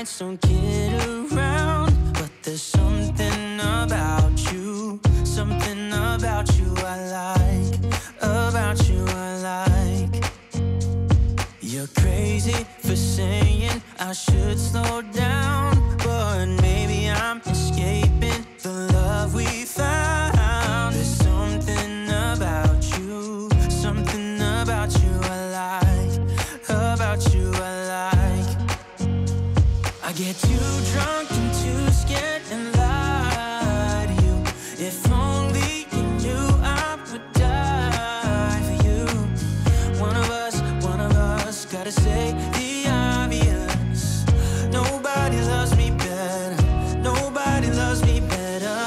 nights don't get around, but there's something about you, something about you I like, about you I like. You're crazy for saying I should slow down, but maybe I'm escaping the love we found. There's something about you, something about you I like, about you I like. I get too drunk and too scared and lie to you. If only you knew I would die for you. One of us gotta say the obvious. Nobody loves me better, nobody loves me better,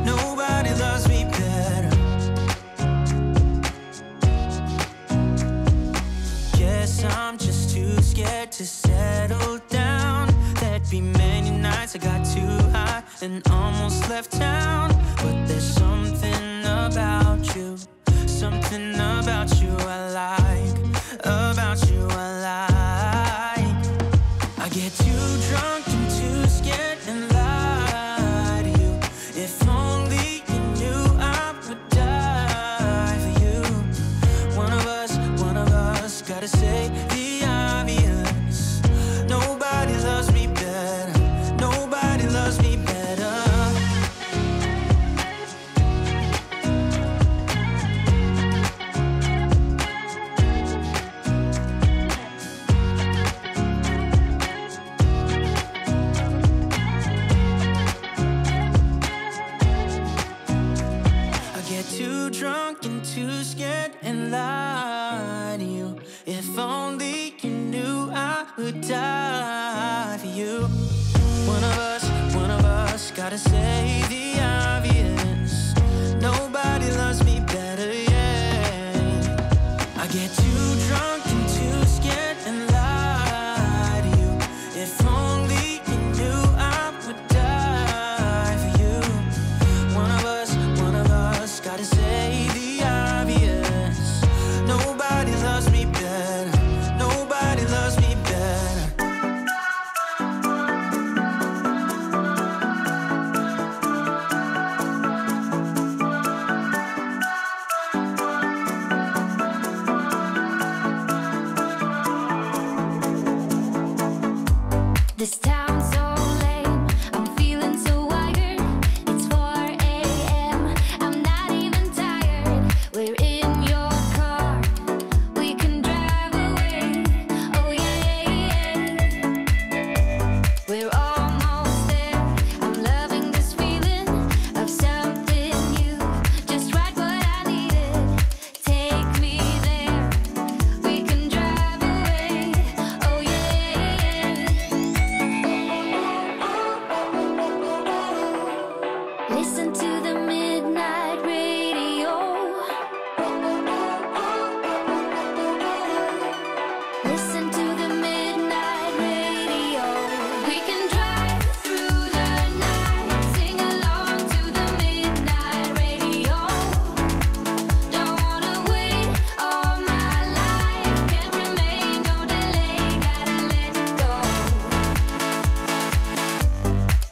nobody loves me better. Guess I'm just too scared to settle down. There'd be many nights I got too high and almost left town, but there's something about you, something about you I like, about you I like. I get too drunk and too scared and lie to you. If only you knew I would die for you. One of us gotta say the obvious. Nobody loves me better, nobody loves me better. I get too drunk and too scared and lie to you. If only you knew I would die for you. One of us gotta say the obvious. Nobody loves me better, yeah. I get too drunk and too scared and lie to you. If only you knew I would die for you. One of us gotta say the obvious. Nobody loves me better, nobody loves me better. This town's so lame, I'm feeling so wired. It's 4 a.m., I'm not even tired. We're in your car, we can drive away. Oh yeah, we're almost there. I'm loving this feeling of something new. Just right what I needed. Take me there, we can drive away. Oh yeah. Listen to the midnight radio. Listen to the midnight radio. We can drive through the night, sing along to the midnight radio. Don't wanna wait all my life, can't remain, no delay, gotta let go.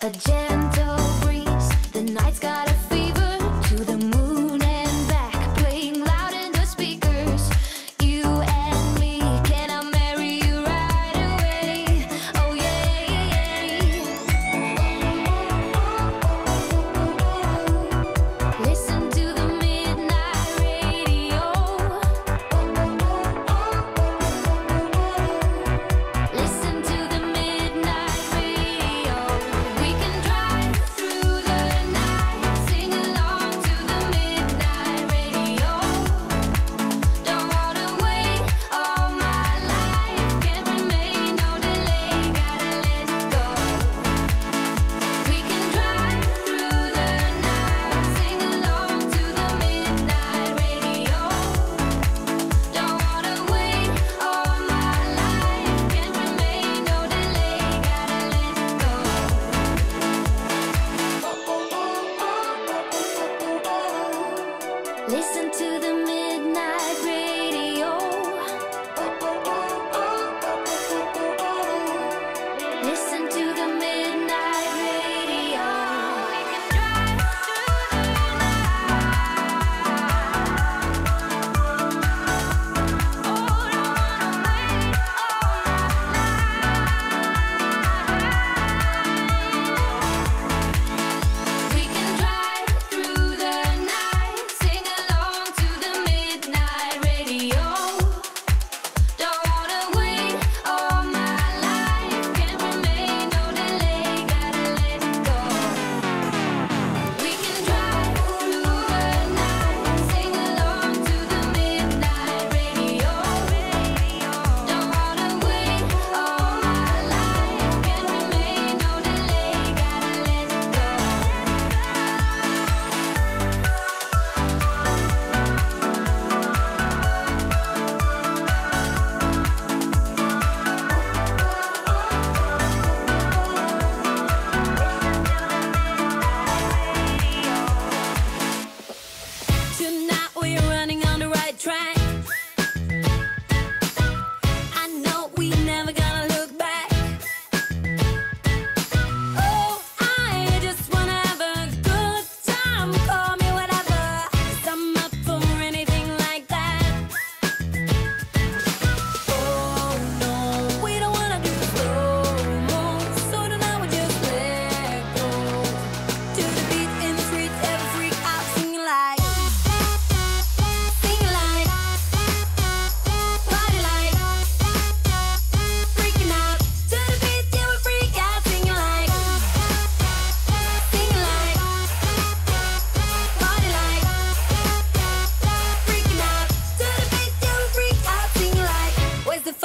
A gentle breeze, the night's got a fever. To the moon and back, playing loud in the speakers. You and me, can I marry you right away? Oh yeah. Listen to the midnight radio. Listen to the midnight radio. We can drive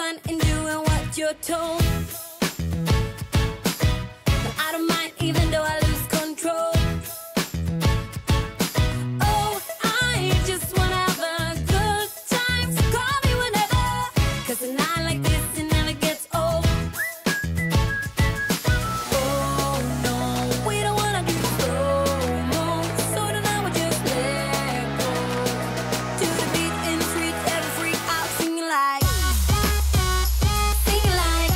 fun in doing what you're told. But I don't mind even though I lose control. Oh, I just wanna have a good time, so call me whenever. 'Cause a night like this, it never gets old. Oh no, we don't wanna do slow-mo, so tonight we just let go. To the beat in the streets, every freak out, singing like, singing like,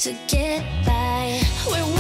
to get by. We're